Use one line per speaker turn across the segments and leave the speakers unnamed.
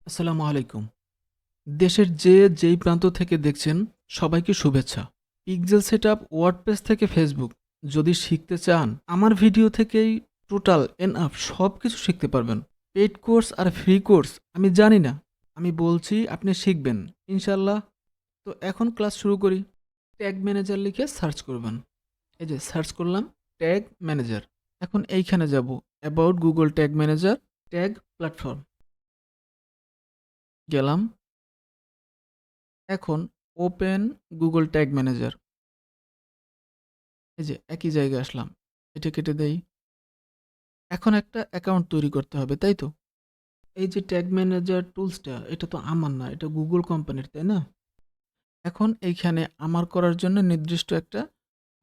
আসসালামু আলাইকুম। দেশের যেই প্রান্ত থেকে দেখছেন সবাইকে শুভেচ্ছা। পিক্সেল সেটআপ ওয়ার্ডপ্রেস থেকে ফেসবুক যদি শিখতে চান আমার ভিডিও থেকেই টোটাল এনআফ সবকিছু শিখতে পারবেন। পেইড কোর্স আর ফ্রি কোর্স আমি জানি না। আমি বলছি আপনি শিখবেন ইনশাআল্লাহ। তো এখন ক্লাস শুরু করি। ট্যাগ ম্যানেজার লিখে সার্চ করবেন। এই যে সার্চ করলাম ট্যাগ ম্যানেজার। এখন এইখানে যাব about Google tag manager tag platform গেলাম। এখন ওপেন গুগল ট্যাগ ম্যানেজার। এই যে একই জায়গায় আসলাম। এটা কেটে দেই। এখন একটা অ্যাকাউন্ট তৈরি করতে হবে, তাই তো? এই যে ট্যাগ ম্যানেজার টুলসটা এটা তো আমার না, এটা গুগল কোম্পানির, তাই না? এখন এইখানে আমার করার জন্য নির্দিষ্ট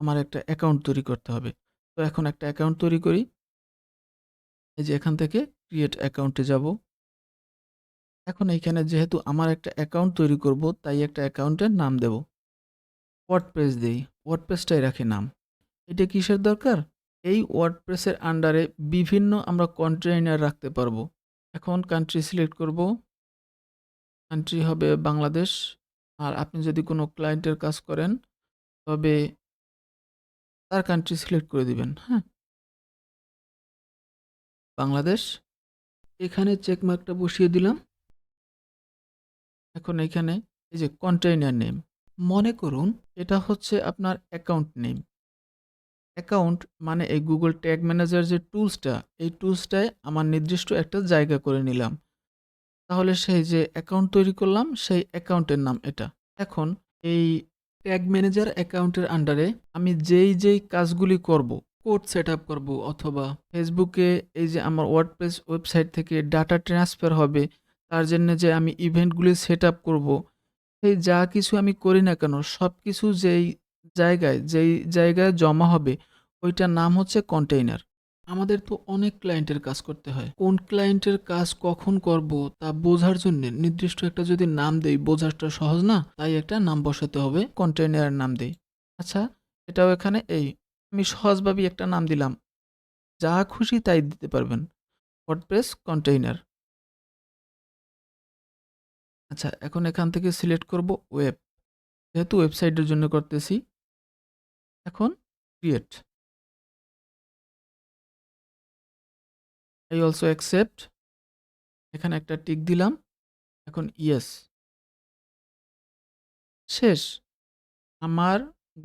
আমার একটা অ্যাকাউন্ট তৈরি করতে হবে। তো এখন একটা অ্যাকাউন্ট তৈরি করি। এই যে এখান থেকে ক্রিয়েট অ্যাকাউন্টে যাব। এখন এইখানে যেহেতু আমার একটা অ্যাকাউন্ট তৈরি করব, তাই একটা অ্যাকাউন্টের নাম দেব। ওয়ার্ডপ্রেস দেই। ওয়ার্ডপ্রেসটাই রাখি নাম। এটা কিসের দরকার? এই ওয়ার্ডপ্রেসের আন্ডারে বিভিন্ন আমরা কন্টেইনার রাখতে পারবো। এখন কান্ট্রি সিলেক্ট করব। কান্ট্রি হবে বাংলাদেশ। আর আপনি যদি কোনো ক্লায়েন্টের কাজ করেন তবে তার কান্ট্রি সিলেক্ট করে দিবেন। হ্যাঁ, বাংলাদেশ। এখানে চেক মার্কটা বসিয়ে দিলাম। এখন এখানে এই যে কন্টেইনার নেম, মনে করুন এটা হচ্ছে আপনার অ্যাকাউন্ট নেম। অ্যাকাউন্ট মানে এই গুগল ট্যাগ ম্যানেজার যে টুলসটা, এই টুলসটায় আমার নির্দিষ্ট একটা জায়গা করে নিলাম। তাহলে সেই যে অ্যাকাউন্ট তৈরি করলাম সেই অ্যাকাউন্টের নাম এটা। এখন এই ট্যাগ ম্যানেজার অ্যাকাউন্টের আন্ডারে আমি যেই কাজগুলি করব, কোড সেট আপ করবো, অথবা ফেসবুকে এই যে আমার ওয়ার্ডপ্রেস ওয়েবসাইট থেকে ডাটা ট্রান্সফার হবে, তার জন্য যে আমি ইভেন্টগুলি সেট আপ করবো, সেই যা কিছু আমি করি না কেন সব কিছু যেই জায়গায় জমা হবে ওইটার নাম হচ্ছে কন্টেইনার। আমাদের তো অনেক ক্লায়েন্টের কাজ করতে হয়। কোন ক্লায়েন্টের কাজ কখন করব তা বোঝার জন্য নির্দিষ্ট একটা যদি নাম দেই, বোঝাটা সহজ না, তাই একটা নাম বসাতে হবে, কন্টেইনারের নাম দেই। আচ্ছা, এটাও এখানে আমি সহজভাবেই একটা নাম দিলাম, যা খুশি তাই দিতে পারবেন, ওয়ার্ডপ্রেস কন্টেইনার। আচ্ছা, এখন এখান থেকে সিলেক্ট করব ওয়েব, যেহেতু ওয়েবসাইটের জন্য করতেছি। এখন ক্রিয়েট, আই অলসো অ্যাকসেপ্ট, এখানে একটা টিক দিলাম। এখন ইয়েস, শেষ। আমার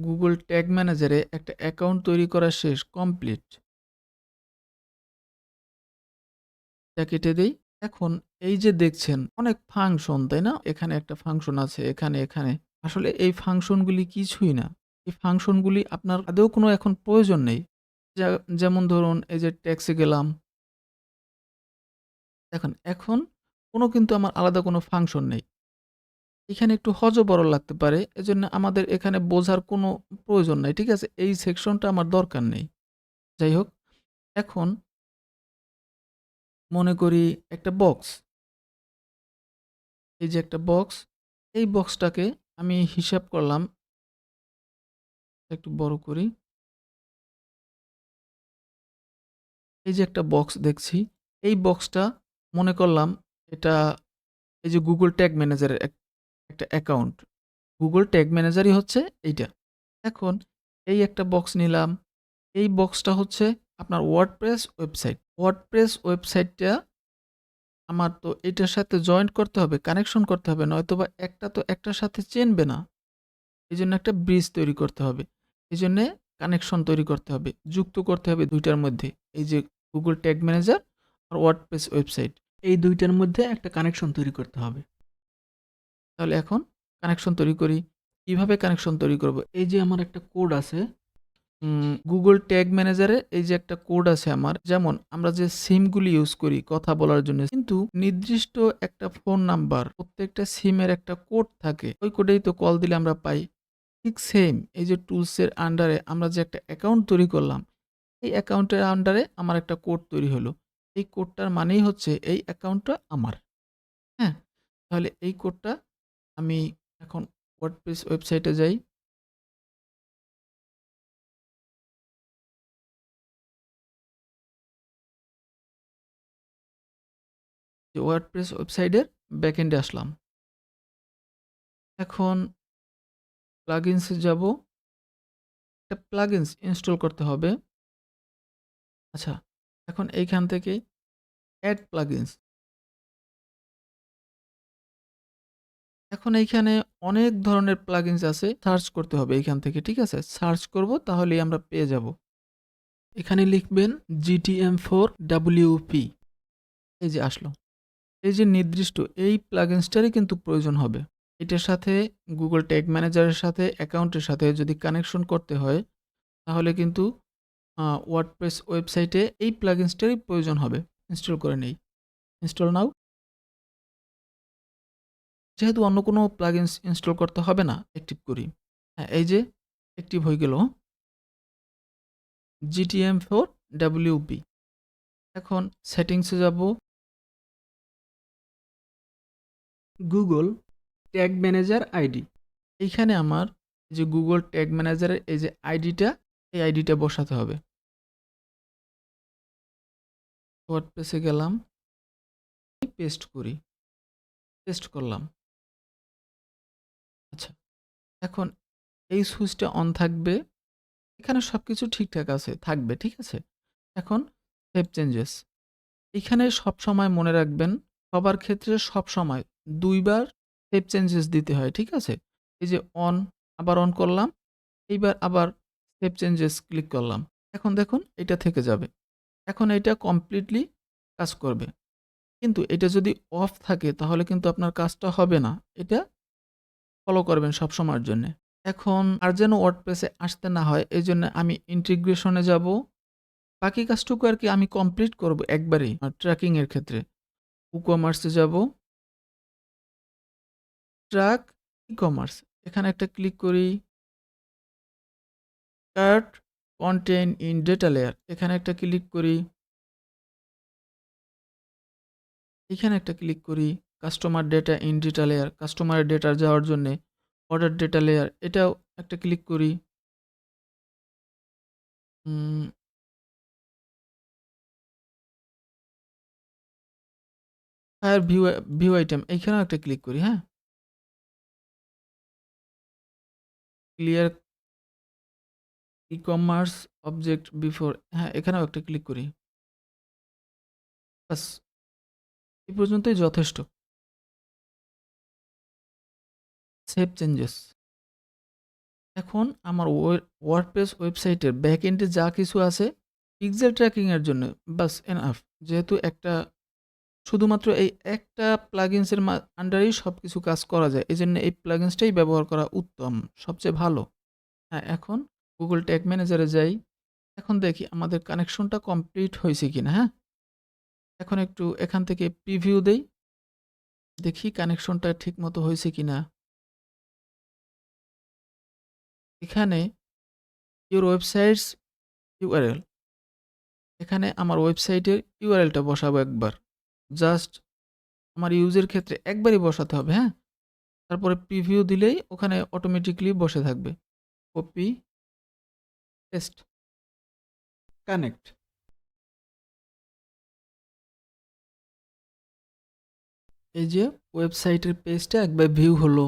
গুগল ট্যাগ ম্যানেজারে একটা অ্যাকাউন্ট তৈরি করা শেষ, কমপ্লিট। এটা কেটে দেই। এখন এই যে দেখছেন অনেক ফাংশন, তাই না? এখানে একটা ফাংশন আছে, এখানে আসলে এই ফাংশনগুলি কিছুই না। এই ফাংশনগুলি আপনার আদৌ কোনো এখন প্রয়োজন নেই। যেমন ধরুন এই যে ট্যাক্সে গেলাম, দেখেন এখন কোনো কিন্তু আমার আলাদা কোনো ফাংশন নেই। এখানে একটু হযবরল লাগতে পারে, এজন্য আমাদের এখানে বোঝার কোনো প্রয়োজন নাই, ঠিক আছে? এই সেকশনটা আমার দরকার নেই। যাই হোক, এখন মনে করি একটা বক্স, এই যে একটা বক্স, এই বক্সটাকে আমি হিসাব করলাম, একটু বড় করি। এই যে একটা বক্স দেখছি, এই বক্সটা মনে করলাম এটা এই যে গুগল ট্যাগ ম্যানেজারের একটা অ্যাকাউন্ট। গুগল ট্যাগ ম্যানেজারই হচ্ছে এইটা। এখন এই একটা বক্স নিলাম। এই বক্সটা হচ্ছে আপনার ওয়ার্ডপ্রেস ওয়েবসাইট। ওয়ার্ডপ্রেস ওয়েবসাইটটা আমার তো এটার সাথে জয়েন্ট করতে হবে, কানেকশন করতে হবে, নয়তোবা একটা তো একটার সাথে চেনবে না। এজন্য একটা ব্রিজ তৈরি করতে হবে। এজন্যে কানেকশন তৈরি করতে হবে। যুক্ত করতে হবে ২ টার মধ্যে। এই যে Google ট্যাগ ম্যানেজার আর ওয়ার্ডপ্রেস ওয়েবসাইট। এই ২ টার মধ্যে একটা কানেকশন তৈরি করতে হবে। তাহলে এখন কানেকশন তৈরি করি। কিভাবে কানেকশন তৈরি করব? এই যে আমার একটা কোড আছে। Google ট্যাগ ম্যানেজারে এই যে একটা কোড আছে আমার। যেমন আমরা যে সিমগুলি ইউজ করি কথা বলার জন্য, কিন্তু নির্দিষ্ট একটা ফোন নাম্বার, প্রত্যেকটা সিমের একটা কোড থাকে। ওই কোডেই তো কল দিলে আমরা পাই। ঠিক সেম এই যে টুলসের আন্ডারে আমরা যে একটা অ্যাকাউন্ট তৈরি করলাম, এই অ্যাকাউন্টের আন্ডারে আমার একটা কোড তৈরি হলো। এই কোডটার মানেই হচ্ছে এই অ্যাকাউন্টটা আমার। হ্যাঁ? তাহলে এই কোডটা আমি এখন ওয়ার্ডপ্রেস ওয়েবসাইটে যাই। যে ওয়ার্ডপ্রেস ওয়েবসাইটের ব্যাকএন্ডে আসলাম। এখন প্লাগইনসে যাব। একটা প্লাগইনস ইনস্টল করতে হবে। আচ্ছা, এখন এইখান থেকে অ্যাড প্লাগইনস। এখন এইখানে অনেক ধরনের প্লাগইনস আছে। সার্চ করতে হবে এইখান থেকে, ঠিক আছে? সার্চ করব, তাহলেই আমরা পেয়ে যাব। এখানে লিখবেন GTM4WP। এই যে আসলো। এই যে নির্দিষ্ট এই প্লাগইনসটারই কিন্তু প্রয়োজন হবে। এটার সাথে Google ট্যাগ ম্যানেজারের সাথে অ্যাকাউন্টের সাথে যদি কানেকশন করতে হয়, তাহলে কিন্তু ওয়ার্ডপ্রেস ওয়েবসাইটে এই প্লাগইনসটারই প্রয়োজন হবে। ইনস্টল করে নেই। ইনস্টল নাও। যেহেতু অন্য কোনো প্লাগইনস ইনস্টল করতে হবে না, অ্যাক্টিভ করি। হ্যাঁ, এই যে অ্যাক্টিভ হয়ে গেল GTM4WP। এখন সেটিংসে যাব। Google tag manager ID. এইখানে আমার এই যে গুগল ট্যাগ ম্যানেজারের এই যে আইডিটা, এই আইডিটা বসাতে হবে। ওয়ার্ডপ্রেসে গেলাম, পেস্ট করি, পেস্ট করলাম। আচ্ছা, এখন এই সুইচটা অন থাকবে। এখানে সবকিছু ঠিকঠাক আছে, থাকবে, ঠিক আছে? এখন সেভ চেঞ্জেস। এখানে সবসময় মনে রাখবেন, সবার ক্ষেত্রে সবসময় ২ বার সেভ চেঞ্জেস দিতে হয়, ঠিক আছে? এই যে অন, আবার অন করলাম, এইবার আবার সেভ চেঞ্জেস ক্লিক করলাম। এখন দেখুন এটা থেকে যাবে। এখন এটা কমপ্লিটলি কাজ করবে। কিন্তু এটা যদি অফ থাকে তাহলে কিন্তু আপনার কাজটা হবে না। এটা ফলো করবেন সবসময়ের জন্যে। এখন আর যেন ওয়ার্ডপ্রেসে আসতে না হয়, এজন্য আমি ইন্টিগ্রেশনে যাব। বাকি কাজটুকু আরকি আমি কমপ্লিট করব একবারেই ট্র্যাকিং এর ক্ষেত্রে। WooCommerce এ যাব। ট্র্যাক ই-কমার্স, এখানে একটা ক্লিক করি। Cart contain in data layer, এখানে একটা ক্লিক করি। এখানে একটা ক্লিক করি। Customer data in data layer, কাস্টমারের ডেটা যাওয়ার জন্যে অর্ডার ডেটা লেয়ার, এটাও একটা ক্লিক করি। উম ফায়ার ভিউ আইটেম, এইখানেও একটা ক্লিক করি, হ্যাঁ? ক্লিয়ার ই-কমার্স অবজেক্ট বিফোর, হ্যাঁ, এখানেও একটা ক্লিক করি। বাস, এই পর্যন্তই যথেষ্ট। Save changes. এখন আমার ওয়ার্ডপ্রেস ওয়েবসাইটের ব্যাকএন্ডে যা কিছু আছে পিক্সেল ট্র্যাকিং এর জন্য বাস এনাফ। যেহেতু একটা শুধুমাত্র এই একটা প্লাগইনস এর আন্ডারেই সবকিছু কাজ করা যায়। এজন্য এই প্লাগইনসটাই ব্যবহার করা উত্তম, সবচেয়ে ভালো। হ্যাঁ, এখন Google ট্যাগ ম্যানেজারে যাই। এখন দেখি আমাদের কানেকশনটা কমপ্লিট হইছে কিনা, হ্যাঁ? এখন একটু এখান থেকে প্রিভিউ দেই। দেখি কানেকশনটা ঠিকমতো হইছে কিনা। এখানে ইউর ওয়েবসাইটস ইউআরএল, এখানে আমার ওয়েবসাইটের ইউআরএলটা বসাবো একবার। জাস্ট আমার ইউজের ক্ষেত্রে একবারই বসাতে হবে, হ্যাঁ? তারপরে প্রিভিউ দিলেই ওখানে অটোমেটিক্যালি বসে থাকবে। Copy, paste, connect. এই যে ওয়েবসাইটের পেজটা একবার ভিউ হলো।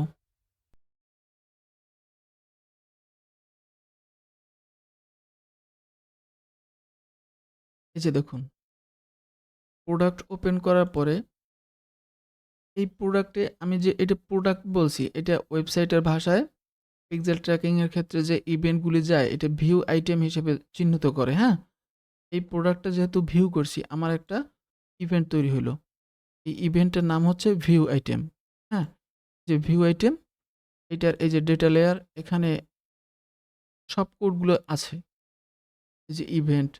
এই যে দেখুন, প্রোডাক্ট ওপেন করার পরে এই প্রোডাক্টে আমি যে এটা প্রোডাক্ট বলছি, এটা ওয়েবসাইটের ভাষায় পিক্সেল ট্র্যাকিং এর ক্ষেত্রে যে ইভেন্টগুলি যায় এটা ভিউ আইটেম হিসেবে চিহ্নিত করে, হ্যাঁ? এই প্রোডাক্টটা যেহেতু ভিউ করছি, আমার একটা ইভেন্ট তৈরি হলো। এই ইভেন্টের নাম হচ্ছে ভিউ আইটেম, হ্যাঁ? যে ভিউ আইটেম, এটার এই যে ডেটা লেয়ার, এখানে সব কোডগুলো আছে। এই যে ইভেন্ট,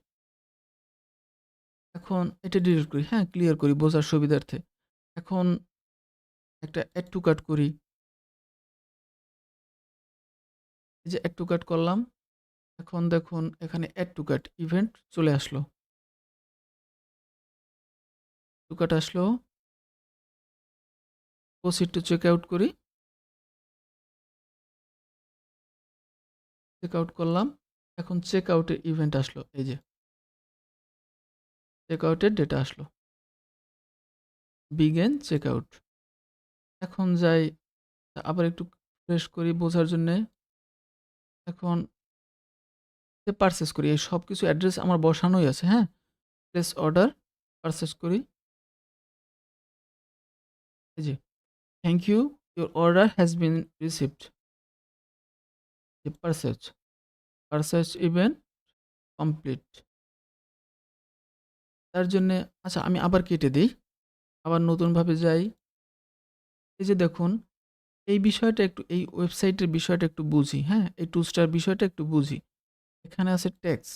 এখন এটা ডিলিট করি, হ্যাঁ? ক্লিয়ার করি বোঝার সুবিধার্থে। এখন একটা অ্যাড টু কার্ট করি। এই যে অ্যাড টু কার্ট করলাম। এখন দেখুন এখানে অ্যাড টু কার্ট ইভেন্ট চলে আসলো। টু কার্ট আসলো। প্রসিড টু চেক আউট করি। চেক আউট করলাম। এখন চেক আউটের ইভেন্ট আসলো। এই যে চেক আউটের ডেটা আসলো। Begin check out. এখন যাই, আবার একটু ফ্রেশ করি বোঝার জন্যে। এখন পারচেজ করি। এই সবকিছু অ্যাড্রেস আমার বসানোই আছে, হ্যাঁ? প্লেস অর্ডার, পারচেজ করি। এই যে, thank you, your order has been received. Purchase, purchase event complete. তার জন্যে আচ্ছা আমি আবার কেটে দেই। আবার নতুনভাবে যাই। এই যে দেখুন, এই বিষয়টা একটু, এই ওয়েবসাইটের বিষয়টা একটু বুঝি, হ্যাঁ? এই টুলসটার বিষয়টা একটু বুঝি। এখানে আছে ট্যাক্স,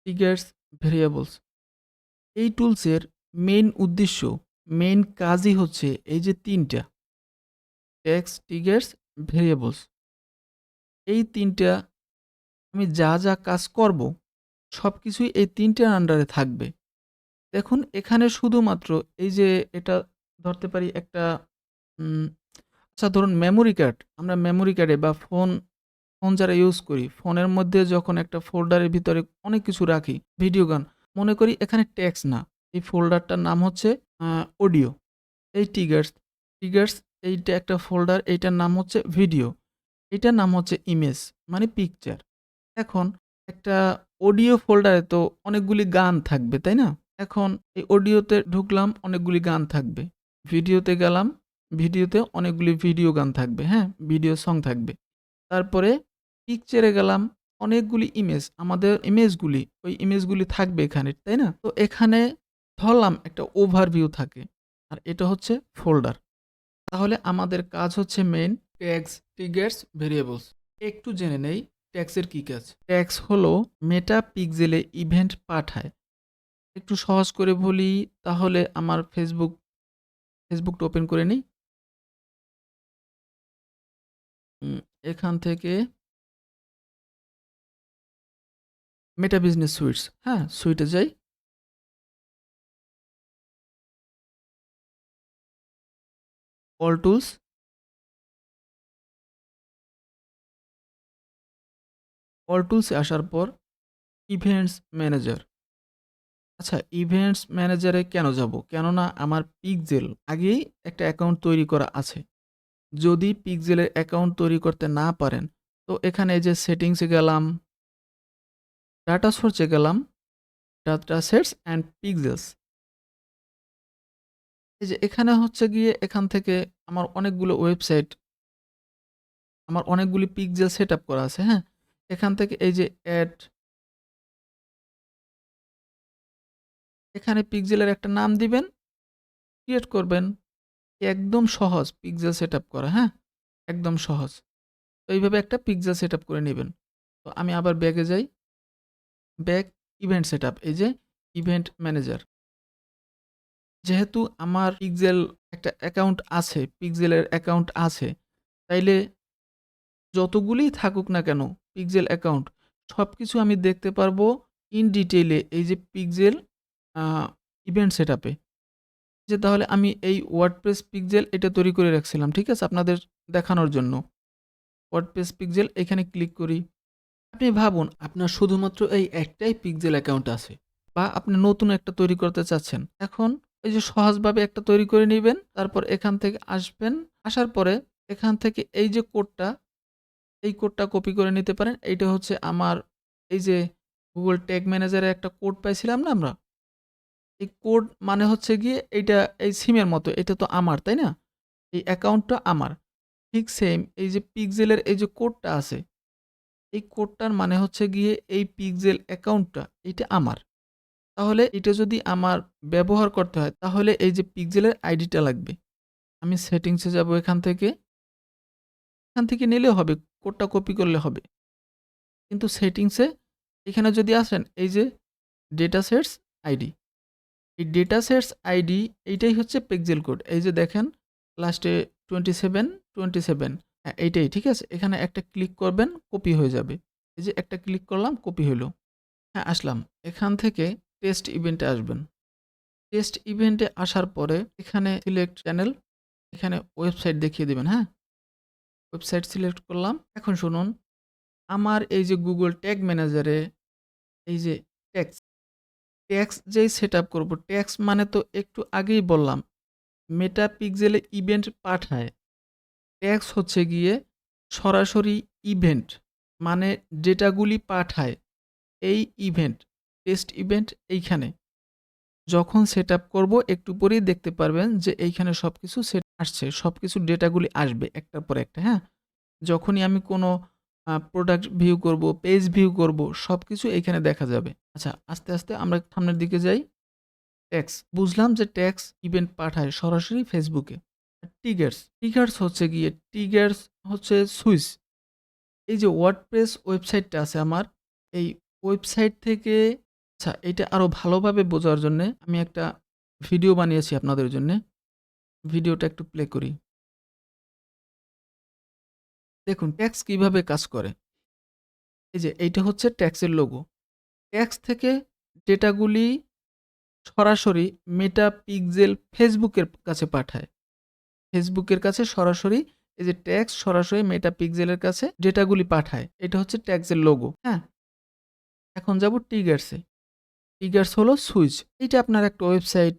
ট্রিগার্স, ভেরিয়েবলস। এই টুলসের মেইন উদ্দেশ্য, মেইন কাজই হচ্ছে এই যে ৩ টা ট্যাক্স, ট্রিগার্স, ভেরিয়েবলস। এই ৩ টা আমি যা, যা কাজ করব সবকিছুই এই ৩ টার আন্ডারে থাকবে। দেখুন এখানে শুধুমাত্র এই যে এটা ধরতে পারি একটা উম আচ্ছা ধরুন মেমোরি কার্ড। আমরা মেমোরি কার্ডে বা ফোন যারা ইউজ করি, ফোনের মধ্যে যখন একটা ফোল্ডারের ভিতরে অনেক কিছু রাখি, ভিডিও গান, মনে করি এখানে টেক্সট না। এই ফোল্ডারটার নাম হচ্ছে আ অডিও। এই ট্রিগার্স এইটা একটা ফোল্ডার, এইটার নাম হচ্ছে ভিডিও। এটার নাম হচ্ছে ইমেজ মানে পিকচার। এখন একটা অডিও ফোল্ডারে তো অনেকগুলি গান থাকবে, তাই না? এখন এই অডিওতে ঢুকলাম, অনেকগুলি গান থাকবে। ভিডিওতে গেলাম, ভিডিওতে অনেকগুলি ভিডিও গান থাকবে, হ্যাঁ? ভিডিও সং থাকবে। তারপরে পিকচারে গেলাম, অনেকগুলি ইমেজ, আমাদের ইমেজগুলি, ওই ইমেজগুলি থাকবে এখানে, তাই না? তো এখানে ধরলাম একটা ওভারভিউ থাকে। আর এটা হচ্ছে ফোল্ডার। তাহলে আমাদের কাজ হচ্ছে মেইন ট্যাগস, ট্রিগার্স, ভেরিয়েবলস। একটু জেনে নেই ট্যাগসের কি কাজ। ট্যাগস হলো মেটা পিক্সেলে ইভেন্ট পাঠায়। একটু সহজ করে বলি তাহলে আমার ফেসবুকটা ওপেন করে নিই। এখান থেকে মেটা বিজনেস সুইটস, হ্যাঁ? সুইটে যাই। অল টুলস, অল টুলসে আসার পর ইভেন্টস ম্যানেজার। আচ্ছা ইভেন্টস ম্যানেজারে কেন যাব? কেননা আমার পিক্সেল আগেই একটা অ্যাকাউন্ট তৈরি করা আছে। যদি পিক্সেলের অ্যাকাউন্ট তৈরি করতে না পারেন, তো এখানে এই যে সেটিংসে গেলাম, ডাটা সোর্সে গেলাম, ডাটা সেটস অ্যান্ড পিক্সেলস। এই যে এখানে হচ্ছে গিয়ে এখান থেকে আমার অনেকগুলো ওয়েবসাইট, আমার অনেকগুলি পিক্সেল সেটআপ করা আছে, হ্যাঁ? এখান থেকে এই যে এড, এখানে পিক্সেলের একটা নাম দিবেন, ক্রিয়েট করবেন। একদম সহজ পিক্সেল সেটআপ করা, হ্যাঁ? একদম সহজ। তো এইভাবে একটা পিক্সেল সেটআপ করে নিবেন। তো আমি আবার ব্যাকে যাই। ব্যাক, ইভেন্ট সেটআপ, এই যে ইভেন্ট ম্যানেজার। যেহেতু আমার পিক্সেল একটা অ্যাকাউন্ট আছে, পিক্সেলের অ্যাকাউন্ট আছে, তাইলে যতগুলিই থাকুক না কেন পিক্সেল অ্যাকাউন্ট, সবকিছু আমি দেখতে পারবো ইন ডিটেইলে এই যে পিক্সেল আ ইভেন্ট সেটআপে। যে তাহলে আমি এই ওয়ার্ডপ্রেস পিক্সেল এটা তৈরি করে রাখছিলাম। ঠিক আছে? আপনাদের দেখানোর জন্য। ওয়ার্ডপ্রেস পিক্সেল এখানে ক্লিক করি। আপনি ভাবুন আপনার শুধুমাত্র এই একটাই পিক্সেল অ্যাকাউন্ট আছে বা আপনি নতুন একটা তৈরি করতে চাচ্ছেন। এখন এই যে সহজভাবে একটা তৈরি করে নিবেন। তারপর এখান থেকে আসবেন। আসার পরে এখান থেকে এই যে কোডটা, এই কোডটা কপি করে নিতে পারেন। এইটা হচ্ছে আমার এই যে Google ট্যাগ ম্যানেজারে একটা কোড পাইছিলাম না আমরা? এই কোড মানে হচ্ছে গিয়ে এইটা এই সিমের মতো। এটা তো আমার, তাই না? এই অ্যাকাউন্টটা আমার। ঠিক সেম এই যে পিক্সেলের এই যে কোডটা আছে, এই কোডটার মানে হচ্ছে গিয়ে এই পিক্সেল অ্যাকাউন্টটা এইটা আমার। তাহলে এটা যদি আমার ব্যবহার করতে হয় তাহলে এই যে পিক্সেলের আইডিটা লাগবে। আমি সেটিংসে যাব এখান থেকে। এখান থেকে নিলেও হবে, কোডটা কপি করলে হবে। কিন্তু সেটিংসে এখানে যদি আসেন এই যে ডেটা সেটস আইডি। এই ডেটা সেটস আইডি এইটাই হচ্ছে পিক্সেল কোড। এই যে দেখেন লাস্টে 27, 27, হ্যাঁ, এইটাই ঠিক আছে? এখানে একটা ক্লিক করবেন, কপি হয়ে যাবে। এই যে একটা ক্লিক করলাম, কপি হইল। হ্যাঁ, আসলাম। এখান থেকে টেস্ট ইভেন্টে আসবেন। টেস্ট ইভেন্টে আসার পরে এখানে সিলেক্ট চ্যানেল, এখানে ওয়েবসাইট দেখিয়ে দিবেন, হ্যাঁ? ওয়েবসাইট সিলেক্ট করলাম। এখন শুনুন, আমার এই যে Google ট্যাগ ম্যানেজারে এই যে ট্যাক্স, ট্যাক্স যেই সেটআপ করব, ট্যাক্স মানে তো একটু আগেই বললাম মেটাপিক্সেলে ইভেন্ট পাঠায়। ট্যাগস হচ্ছে গিয়ে সরাসরি ইভেন্ট, মানে ডেটাগুলি পাঠায় এই ইভেন্ট, টেস্ট ইভেন্ট এইখানে। যখন সেটআপ করব একটু পরেই দেখতে পারবেন যে এইখানে সবকিছু সেট আসছে। সবকিছু ডেটাগুলি আসবে একটার পর একটা, হ্যাঁ? যখনই আমি কোনো প্রোডাক্ট ভিউ করব, পেজ ভিউ করব, সবকিছু এইখানে দেখা যাবে। আচ্ছা, আস্তে, আস্তে আমরা সামনের দিকে যাই। ট্যাগস, বুঝলাম যে ট্যাগস ইভেন্ট পাঠায় সরাসরি ফেসবুকে। ট্রিগার্স, ট্রিগার্স হচ্ছে গিয়ে ট্রিগার্স হচ্ছে সুইচ। এই যে ওয়ার্ডপ্রেস ওয়েবসাইটটা আছে আমার, এই ওয়েবসাইট থেকে, আচ্ছা এটা আরো ভালোভাবে বোঝার জন্যে আমি একটা ভিডিও বানিয়েছি আপনাদের জন্যে। ভিডিওটা একটু প্লে করি। দেখুন ট্যাক্স কিভাবে কাজ করে। এই যে এইটা হচ্ছে ট্যাক্সের লোগো। ট্যাক্স থেকে ডেটাগুলি সরাসরি মেটাপিক্সেল ফেসবুকের কাছে পাঠায়। ফেসবুকের কাছে সরাসরি এই যে ট্যাক্স সরাসরি মেটাপিক্সেলের কাছে ডেটাগুলি পাঠায়। এটা হচ্ছে ট্যাক্সের লোগো, হ্যাঁ? এখন যাব ট্রিগার্সে। ট্রিগার্স হলো সুইচ। এইটা আপনার একটা ওয়েবসাইট।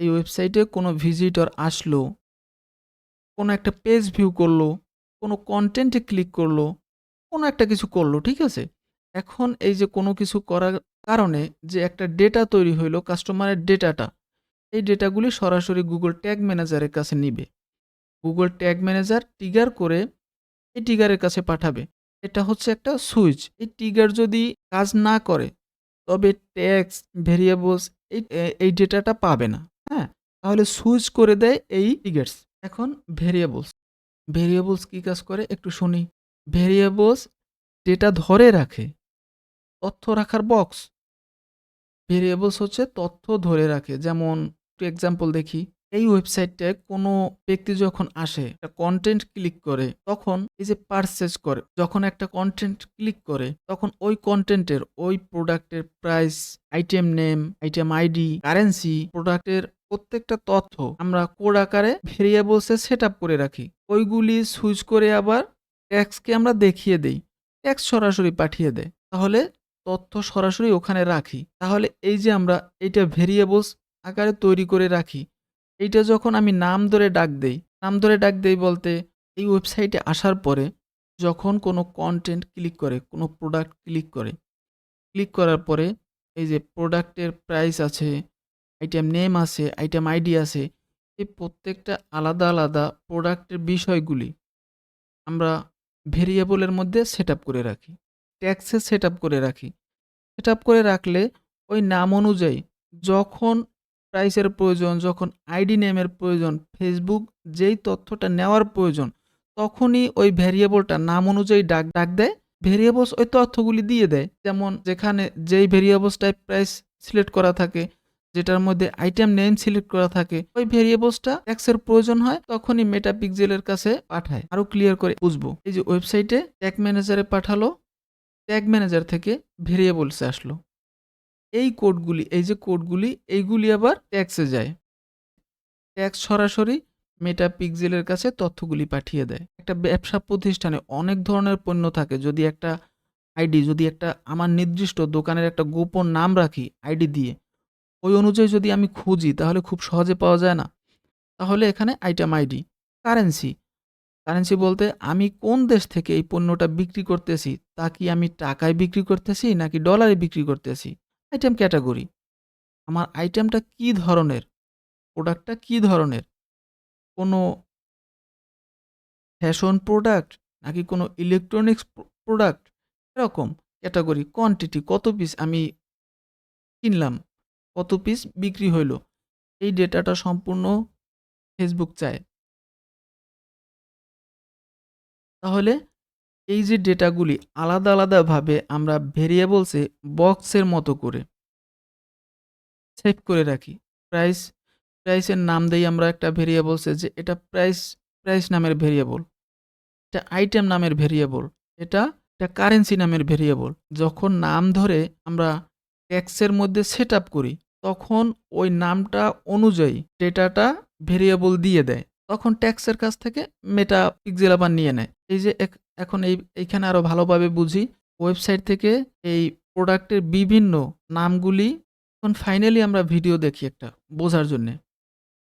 এই ওয়েবসাইটে কোনো ভিজিটর আসলো, কোনো একটা পেজ ভিউ করলো, কোনো কনটেন্টে ক্লিক করলো, কোনো একটা কিছু করলো, ঠিক আছে? এখন এই যে কোনো কিছু করার কারণে যে একটা ডেটা তৈরি হইলো কাস্টমারের ডেটাটা, এই ডেটাগুলি সরাসরি Google ট্যাগ ম্যানেজারের কাছে নিবে। Google ট্যাগ ম্যানেজার ট্রিগার করে এই ট্রিগারের কাছে পাঠাবে। এটা হচ্ছে একটা সুইচ। এই ট্রিগার যদি কাজ না করে তবে ট্যাগস, ভেরিয়েবলস এই ডেটাটা পাবে না, হ্যাঁ? তাহলে সুইচ করে দেয় এই ট্রিগার্স। এখন ভেরিয়েবলস, ভেরিয়েবলস কি কাজ করে একটু শুনি। ভেরিয়েবলস ডেটা ধরে রাখে, তথ্য রাখার বক্স। ভেরিয়েবলস হচ্ছে তথ্য ধরে রাখে। যেমন একটু এক্সাম্পল দেখি। এই ওয়েবসাইটটায় কোনো ব্যক্তি যখন আসে, একটা কনটেন্ট ক্লিক করে, তখন এই যে পারচেজ করে, যখন একটা কনটেন্ট ক্লিক করে, তখন ওই কনটেন্টের, ওই প্রোডাক্টের price, item name, item ID, currency, প্রোডাক্টের প্রত্যেকটা তথ্য আমরা কোড আকারে ভেরিয়েবলসে সেটআপ করে রাখি। ওইগুলি সুইচ করে আবার ট্যাক্সকে আমরা দেখিয়ে দেই। ট্যাক্স সরাসরি পাঠিয়ে দেয়। তাহলে তথ্য সরাসরি ওখানে রাখি। তাহলে এই যে আমরা এইটা ভেরিয়েবলস আকারে তৈরি করে রাখি। এইটা যখন আমি নাম ধরে ডাক দেই, নাম ধরে ডাক দেই বলতে এই ওয়েবসাইটে আসার পরে যখন কোনো কনটেন্ট ক্লিক করে, কোনো প্রোডাক্ট ক্লিক করে, ক্লিক করার পরে এই যে প্রোডাক্টের প্রাইস আছে, আইটেম নেম আছে, আইটেম আইডি আছে, এই প্রত্যেকটা আলাদা, আলাদা প্রোডাক্টের বিষয়গুলি আমরা ভেরিয়েবলের মধ্যে সেটআপ করে রাখি। ট্যাক্সে সেটআপ করে রাখি। সেটআপ করে রাখলে ওই নাম অনুযায়ী যখন প্রাইসের প্রয়োজন, যখন আইডি নেমের প্রয়োজন, ফেসবুক যেই তথ্যটা নেওয়ার প্রয়োজন, তখনই ওই ভেরিয়েবলটা নাম অনুযায়ী ডাক দেয়। ভেরিয়েবলস ওই তথ্যগুলি দিয়ে দেয়। যেমন যেখানে যেই ভেরিয়েবলসটায় প্রাইস সিলেক্ট করা থাকে, যেটার মধ্যে আইটেম নেম সিলেক্ট করা থাকে, ওই ভেরিয়েবলসটা ট্যাক্সের প্রয়োজন হয় তখনই মেটাপিক্সেলের কাছে পাঠায়। আরো ক্লিয়ার করে বুঝবো। এই যে ওয়েবসাইটে ট্যাগ ম্যানেজারে পাঠালো, ট্যাগ ম্যানেজার থেকে ভেরিয়েবলসে আসলো। এই কোডগুলি, এই যে কোডগুলি, এইগুলি আবার ট্যাক্সে যায়। ট্যাক্স সরাসরি মেটাপিক্সেলের কাছে তথ্যগুলি পাঠিয়ে দেয়। একটা ব্যবসা প্রতিষ্ঠানে অনেক ধরনের পণ্য থাকে। যদি একটা আইডি, যদি একটা আমার নির্দিষ্ট দোকানের একটা গোপন নাম রাখি আইডি দিয়ে, ওই অনুযায়ী যদি আমি খুঁজি তাহলে খুব সহজে পাওয়া যায় না? তাহলে এখানে আইটেম আইডি। কারেন্সি, কারেন্সি বলতে আমি কোন দেশ থেকে এই পণ্যটা বিক্রি করতেছি, তা কি আমি টাকায় বিক্রি করতেছি নাকি ডলারে বিক্রি করতেছি? আইটেম ক্যাটেগরি, আমার আইটেমটা কি ধরনের, প্রোডাক্টটা কি ধরনের, কোনো ফ্যাশন প্রোডাক্ট নাকি কোনো ইলেকট্রনিক্স প্রোডাক্ট, এরকম ক্যাটেগরি। কোয়ান্টিটি, কত পিস আমি কিনলাম, কত পিস বিক্রি হইল, এই ডেটাটা সম্পূর্ণ ফেসবুক চায়। তাহলে এই যে ডেটাগুলি আলাদা আলাদাভাবে আমরা ভেরিয়েবলসে বক্সের মতো করে সেভ করে রাখি। প্রাইস, প্রাইসের নাম দেই আমরা একটা ভেরিয়েবলসে যে এটা প্রাইস, প্রাইস নামের ভেরিয়েবল। এটা আইটেম নামের ভেরিয়েবল। এটা একটা কারেন্সি নামের ভেরিয়েবল। যখন নাম ধরে আমরা ট্যাক্সের মধ্যে সেটআপ করি, তখন ওই নামটা অনুযায়ী ডেটাটা ভেরিয়েবল দিয়ে দেয়। তখন ট্যাক্সের কাছ থেকে মেটাপিক্সেল আবার নিয়ে নেয়। এই যে এখন এইখানে আরো ভালোভাবে বুঝি। ওয়েবসাইট থেকে এই প্রোডাক্টের বিভিন্ন নামগুলি, এখন ফাইনালি আমরা ভিডিও দেখি একটা বোঝার জন্যে।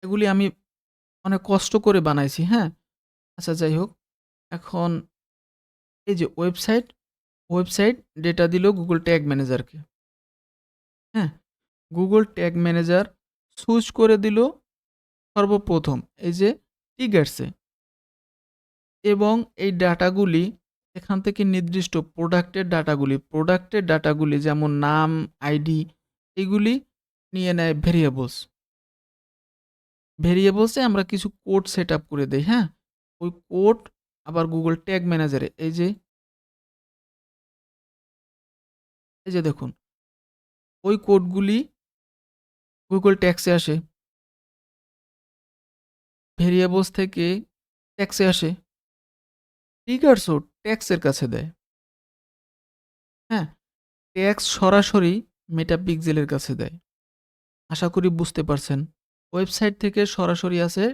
এগুলি আমি অনেক কষ্ট করে বানাইছি, হ্যাঁ? আচ্ছা যাই হোক। এখন এই যে ওয়েবসাইট ডেটা দিল Google ট্যাগ ম্যানেজারকে, হ্যাঁ? Google ট্যাগ ম্যানেজার চুজ করে দিল সর্বপ্রথম এই যে টিগার্সে, এবং এই ডাটাগুলি এখান থেকে নির্দিষ্ট প্রোডাক্টের ডাটাগুলি যেমন নাম, আইডি এগুলি নিয়ে নেয় ভেরিয়েবলস। ভেরিয়েবলসে আমরা কিছু কোড সেটআপ করে দেই, হ্যাঁ? ওই কোড আবার Google ট্যাগ ম্যানেজারে এই যে দেখুন, ওই কোডগুলি Google ট্যাক্সে আসে। ভেরিয়েবলস থেকে ট্যাক্সে আসে। ট্রিগার্সও ট্যাক্সের কাছে দেয়, হ্যাঁ? ট্যাক্স সরাসরি মেটাপিক্সেলের কাছে দেয়। আশা করি বুঝতে পারছেন। ওয়েবসাইট থেকে সরাসরি আসে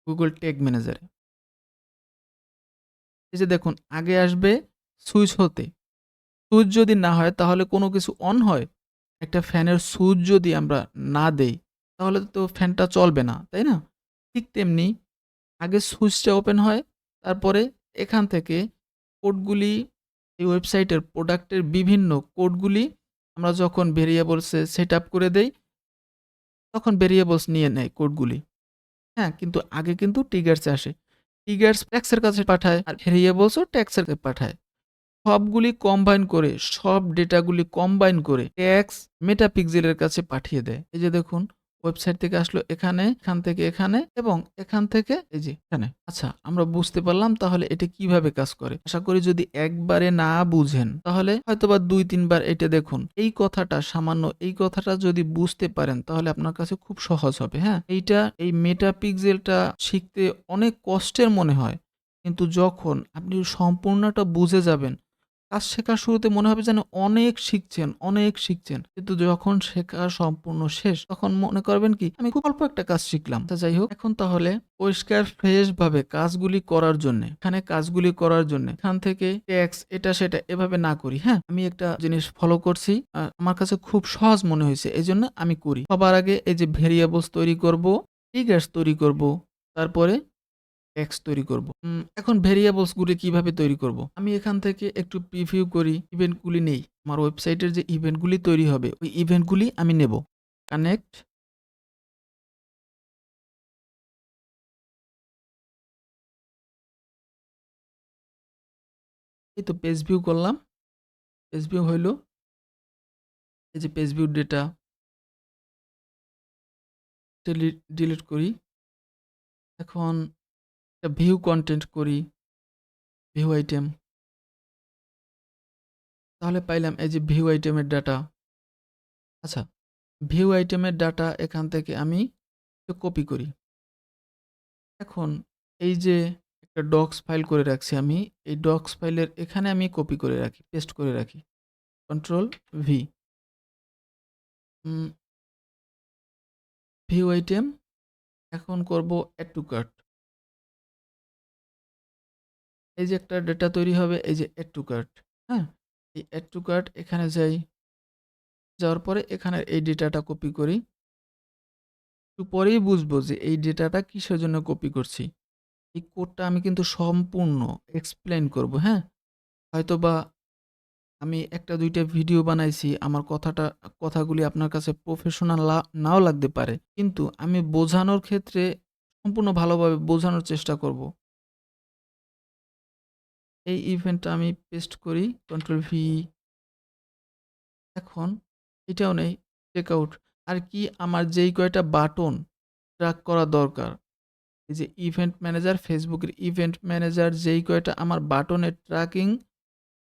Google ট্যাগ ম্যানেজারে। এই যে দেখুন, আগে আসবে সুইচ হতে। সুইচ যদি না হয় তাহলে কোনো কিছু অন হয়? একটা ফ্যানের সুইচ যদি আমরা না দেই তাহলে তো ফ্যানটা চলবে না, তাই না? ঠিক তেমনি আগে সুইচটা ওপেন হয়, তারপরে এখান থেকে কোডগুলি, এই ওয়েবসাইটের প্রোডাক্টের বিভিন্ন কোডগুলি আমরা যখন ভেরিয়েবলসে সেটআপ করে দেই, তখন ভেরিয়েবলস নিয়ে নেয় কোডগুলি। হ্যাঁ? কিন্তু আগে কিন্তু ট্রিগার্সে আসে। ট্রিগার্স ট্যাক্সের কাছে পাঠায় আর ভেরিয়েবলসও ট্যাক্সের কাছে পাঠায়। সব ডেটাগুলি কম্বাইন করে ট্যাক্স মেটাপিক্সেলের কাছে পাঠিয়ে দেয়। এই যে দেখুন, ওয়েবসাইট থেকে আসলো এখানে, এখান থেকে এখানে এবং এখান থেকে এই যে এখানে। আচ্ছা, আমরা বুঝতে পারলাম তাহলে এটা কিভাবে কাজ করে। আশা করি যদি একবারে না বুঝেন তাহলে হয়তোবা ২-৩ বার এটা দেখুন। এই কথাটা যদি বুঝতে পারেন তাহলে আপনার কাছে খুব সহজ হবে, হ্যাঁ? এই মেটাপিক্সেলটা শিখতে অনেক কষ্টের মনে হয়। কিন্তু যখন আপনি সম্পূর্ণটা বুঝে যাবেন, কাজ শেখার শুরুতে মনে হবে যেন অনেক শিখছেন। কিন্তু যখন শেখা সম্পূর্ণ শেষ, তখন মনে করবেন কি আমি খুব অল্প একটা কাজ শিখলাম। তা যাই হোক, এখন তাহলে পরিষ্কার ফ্রেশ ভাবে কাজগুলি করার জন্যে এখান থেকে ট্যাক্স এটা সেটা এভাবে না করি, হ্যাঁ? আমি একটা জিনিস ফলো করছি। আমার কাছে খুব সহজ মনে হয়েছে। এজন্য আমি করি। সবার আগে এই যে ভেরিয়েবলস তৈরি করব, ট্রিগার্স তৈরি করব, তারপরে টেক্সট তৈরি করব। এখন ভেরিয়েবলস গুলি কিভাবে তৈরি করব? আমি এখান থেকে একটু প্রিভিউ করি, ইভেন্টগুলি নেই। আমার ওয়েবসাইটের যে ইভেন্টগুলি তৈরি হবে, ওই ইভেন্টগুলি আমি নেব। কানেক্ট, এই তো পেজ ভিউ করলাম। পেজ ভিউ হইল। এই যে পেজ ভিউ ডেটা ডিলিট করি। এখন একটা ভিউ কনটেন্ট করি, ভিউ আইটেম। তাহলে পাইলাম এই যে ভিউ আইটেমের ডাটা। আচ্ছা, ভিউ আইটেমের ডাটা এখান থেকে আমি একটু কপি করি। এখন এই যে একটা ডক্স ফাইল করে রাখছি আমি, এই ডক্স ফাইলের এখানে আমি কপি করে রাখি, পেস্ট করে রাখি। Control V. Um view item, এখন করব এড টু কার্ট। এই যে একটা ডেটা তৈরি হবে, এই যে এড টু কার্ট, হ্যাঁ? এই এড টু কার্ট এখানে যাই। যাওয়ার পরে এখানের এই ডেটাটা কপি করি। একটু পরেই বুঝবো যে এই ডেটাটা কিসের জন্য কপি করছি। এই কোডটা আমি কিন্তু সম্পূর্ণ এক্সপ্লেইন করব, হ্যাঁ? হয়তোবা আমি ১টা ২টা ভিডিও বানাইছি। আমার কথাগুলি আপনার কাছে প্রফেশনাল নাও লাগতে পারে। কিন্তু আমি বোঝানোর ক্ষেত্রে সম্পূর্ণ ভালোভাবে বোঝানোর চেষ্টা করব। এই ইভেন্টটা আমি পেস্ট করি, কন্ট্রোল ভি। এখন এটাও নেই, চেকআউট। আর কি আমার যেই কয়টা বাটন ট্র্যাক করা দরকার, এই যে ইভেন্ট ম্যানেজার, ফেসবুকের ইভেন্ট ম্যানেজার যেই কয়টা আমার বাটনের ট্র্যাকিং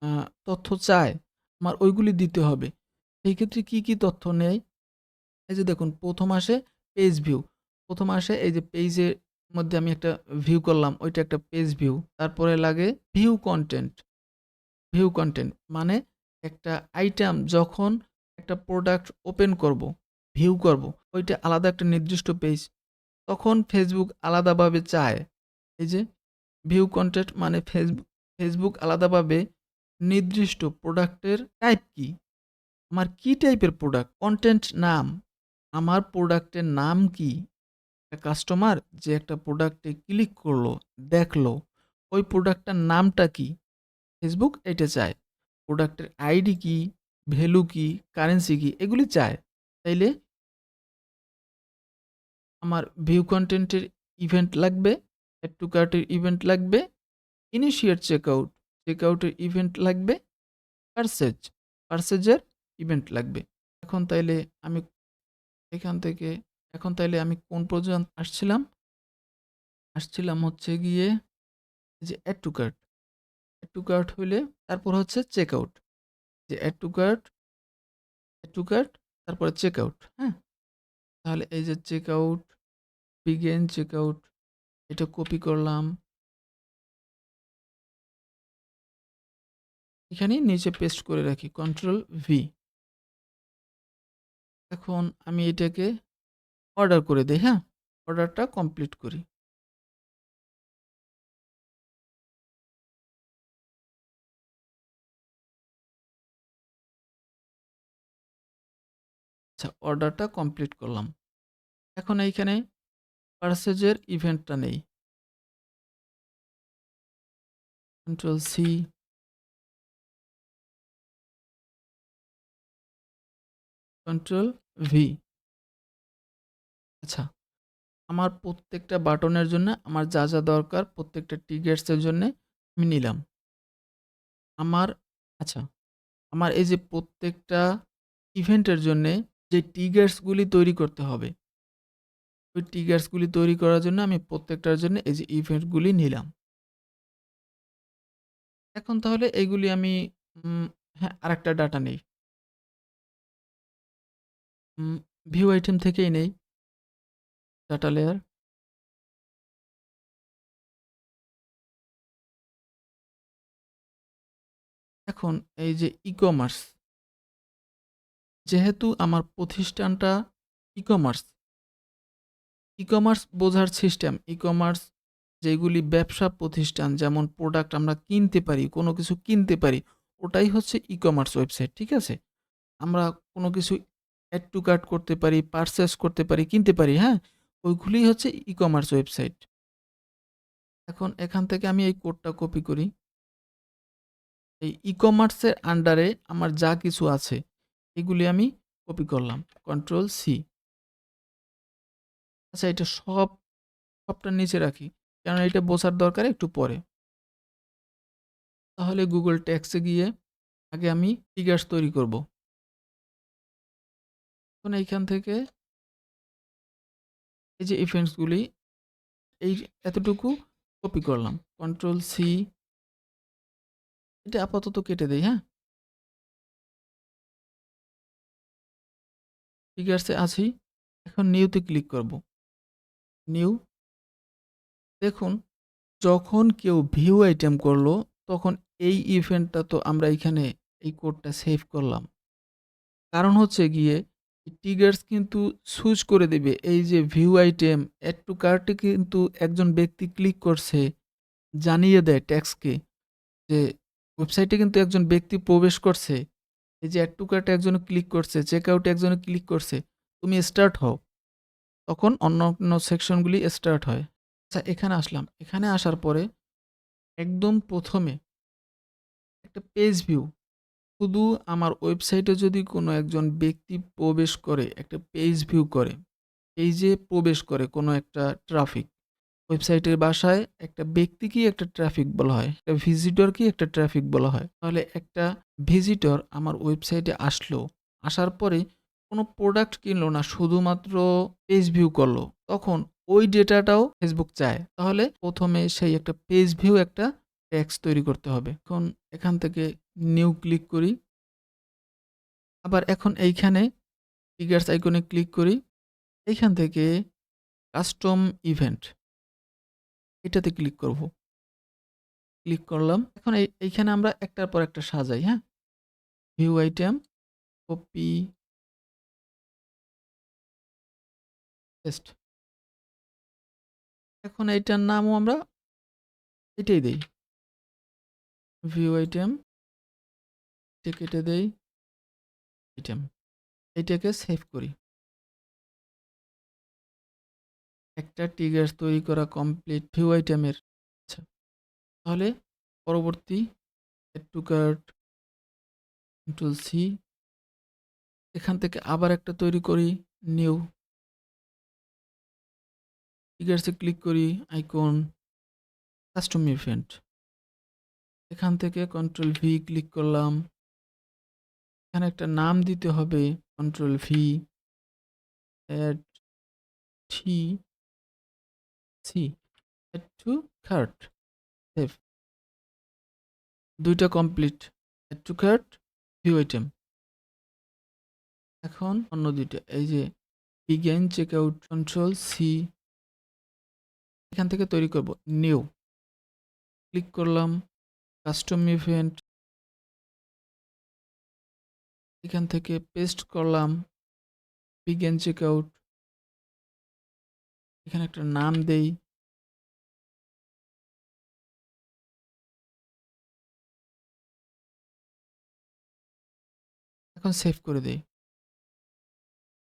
আ তথ্য চায়, আমার ওইগুলি দিতে হবে। সেই ক্ষেত্রে কি তথ্য নেয়? এই যে দেখুন, ১ম আসে পেজ ভিউ। ১ম আসে এই যে পেজের মধ্যে আমি একটা ভিউ করলাম, ওইটা একটা পেজ ভিউ। তারপরে লাগে ভিউ কনটেন্ট। ভিউ কনটেন্ট মানে একটা আইটেম যখন একটা প্রোডাক্ট ওপেন করব, ভিউ করব, ওইটা আলাদা একটা নির্দিষ্ট পেজ। তখন ফেসবুক আলাদাভাবে চায়। এই যে ভিউ কনটেন্ট মানে ফেসবুক আলাদাভাবে নির্দিষ্ট প্রোডাক্টের টাইপ কি? আমার কি টাইপের প্রোডাক্ট? কনটেন্ট নাম। আমার প্রোডাক্টের নাম কি? কাস্টমার যে একটা প্রোডাক্টে ক্লিক করলো, দেখলো, ওই প্রোডাক্টটার নামটা কি? ফেসবুক এটা চায়। প্রোডাক্টের আইডি কি, ভ্যালু কি, কারেন্সি কি এগুলি চায়। তাইলে আমার ভিউ কনটেন্টের ইভেন্ট লাগবে, এড টু কার্টের ইভেন্ট লাগবে, ইনিশিয়েট চেকআউট, চেকআউটের ইভেন্ট লাগবে, পারচেজ, পারচেজের ইভেন্ট লাগবে। এখন তাইলে আমি এখান থেকে আমি কোন পর্যন্ত আসছিলাম? আসছিলাম হচ্ছে গিয়ে এই যে add to cart. Add to cart হইলে তারপর হচ্ছে চেকআউট। যে এড টু কার্ট তারপরে চেকআউট, হ্যাঁ? তাহলে এই যে চেকআউট, বিগিন চেকআউট এটা কপি করলাম। এখানেই নিচে পেস্ট করে রাখি কন্ট্রোল ভি। এখন আমি এটাকে অর্ডার করে দেই, হ্যাঁ? অর্ডারটা কমপ্লিট করি। আচ্ছা, অর্ডারটা কমপ্লিট করলাম। এখন এইখানে পারচেজের ইভেন্টটা নেই। Control C, control V. আচ্ছা, আমার প্রত্যেকটা বাটনের জন্য আমার যা, যা দরকার প্রত্যেকটা টিকেটসের জন্যে আমি নিলাম। আমার আচ্ছা, আমার এই যে প্রত্যেকটা ইভেন্টের জন্যে যে টিকেটসগুলি তৈরি করতে হবে, ওই টিকেটসগুলি তৈরি করার জন্য আমি প্রত্যেকটার জন্য এই যে ইভেন্টগুলি নিলাম। এখন তাহলে এইগুলি আমি উম হ্যাঁ, আরেকটা ডাটা নেই। উম ভিউ আইটেম থেকেই নেই ডাটা লেয়ার। এখন এই যে ই-কমার্স, যেহেতু আমার প্রতিষ্ঠানটা ই-কমার্স, ই-কমার্স বোঝার সিস্টেম, ই-কমার্স যেগুলি ব্যবসা প্রতিষ্ঠান যেমন প্রোডাক্ট আমরা কিনতে পারি, কোনো কিছু কিনতে পারি, ওটাই হচ্ছে ই-কমার্স ওয়েবসাইট, ঠিক আছে? আমরা কোনো কিছু অ্যাড টু কার্ট করতে পারি, পারচেজ করতে পারি, কিনতে পারি, হ্যাঁ? ওইগুলিই হচ্ছে ই-কমার্স ওয়েবসাইট। এখন এখান থেকে আমি এই কোডটা কপি করি। এই ই-কমার্সের আন্ডারে আমার যা কিছু আছে, এগুলি আমি কপি করলাম। Control C. আচ্ছা, এটা সবটা নিচে রাখি। কেননা এটা বোঝার দরকার একটু পরে। তাহলে Google ট্যাক্সে গিয়ে আগে আমি ট্রিগার্স তৈরি করব। এখন এইখান থেকে এই যে ইভেন্টসগুলি এই এতটুকু কপি করলাম। কন্ট্রোল সি, এটা আপাতত কেটে দেই, হ্যাঁ? ট্রিগার্সে আছি। এখন নিউতে ক্লিক করব। নিউ, দেখুন যখন কেউ ভিউ আইটেম করলো তখন এই ইভেন্টটা তো আমরা এইখানে এই কোডটা সেভ করলাম। কারণ হচ্ছে গিয়ে ট্রিগার্স কিন্তু সুইচ করে দেবে। এই যে ভিউ আইটেম, এড টু কার্টে কিন্তু একজন ব্যক্তি ক্লিক করছে, জানিয়ে দেয় ট্যাক্সকে যে ওয়েবসাইটে কিন্তু একজন ব্যক্তি প্রবেশ করছে। এই যে এড টু কার্টে একজন ক্লিক করছে, চেকআউটে একজন ক্লিক করছে। তুমি স্টার্ট হও। তখন অন্য সেকশনগুলি স্টার্ট হয়। আচ্ছা, এখানে আসলাম। এখানে আসার পরে একদম ১ম এ একটা পেজ ভিউ, শুধু আমার ওয়েবসাইটে যদি কোনো একজন ব্যক্তি প্রবেশ করে, একটা পেজ ভিউ করে, পেজে প্রবেশ করে কোনো একটা ট্রাফিক, ওয়েবসাইটের ভাষায় একটা ব্যক্তিকেই একটা ট্রাফিক বলা হয়। একটা ভিজিটরকেই একটা ট্রাফিক বলা হয়। তাহলে একটা ভিজিটর আমার ওয়েবসাইটে আসলো, আসার পরে কোনো প্রোডাক্ট কিনলো না, শুধুমাত্র পেজ ভিউ করলো। তখন ওই ডেটাটাও ফেসবুক চায়। তাহলে ১ম এ সেই একটা পেজ ভিউ একটা ট্যাগস তৈরি করতে হবে। এখন এখান থেকে নিউ ক্লিক করি। আবার এখন এইখানে ট্রিগার্স আইকনে ক্লিক করি। এইখান থেকে কাস্টম ইভেন্ট এটাতে ক্লিক করব। ক্লিক করলাম। এখন এইখানে আমরা একটার পর একটা সাজাই, হ্যাঁ? View item, copy, paste. এখন এইটার নামও আমরা এটাই দেই। ভিউ আইটেম, এটা কেটে দেই, আইটেম। এটাকে সেভ করি। একটা ট্রিগার্স তৈরি করা কমপ্লিট ভিউ আইটেমের। আচ্ছা, তাহলে পরবর্তী add to cart, control C, এখান থেকে আবার একটা তৈরি করি নিউ, ট্রিগার্সে ক্লিক করি, আইকন, কাস্টম ইভেন্ট, এখান থেকে কন্ট্রোল ভি ক্লিক করলাম, এখানে একটা নাম দিতে হবে, control V, add T C, add to cart, save, দুইটা complete, add to cart, view item. এখন অন্য দুইটা, এই যে বিগিন চেকআউট, কন্ট্রোল সি, এখান থেকে তৈরি করব নিউ, ক্লিক করলাম, কাস্টম ইভেন্ট, এখান থেকে পেস্ট করলাম বিগিন চেকআউট, এখানে একটা নাম দেই, এখন সেভ করে দেই।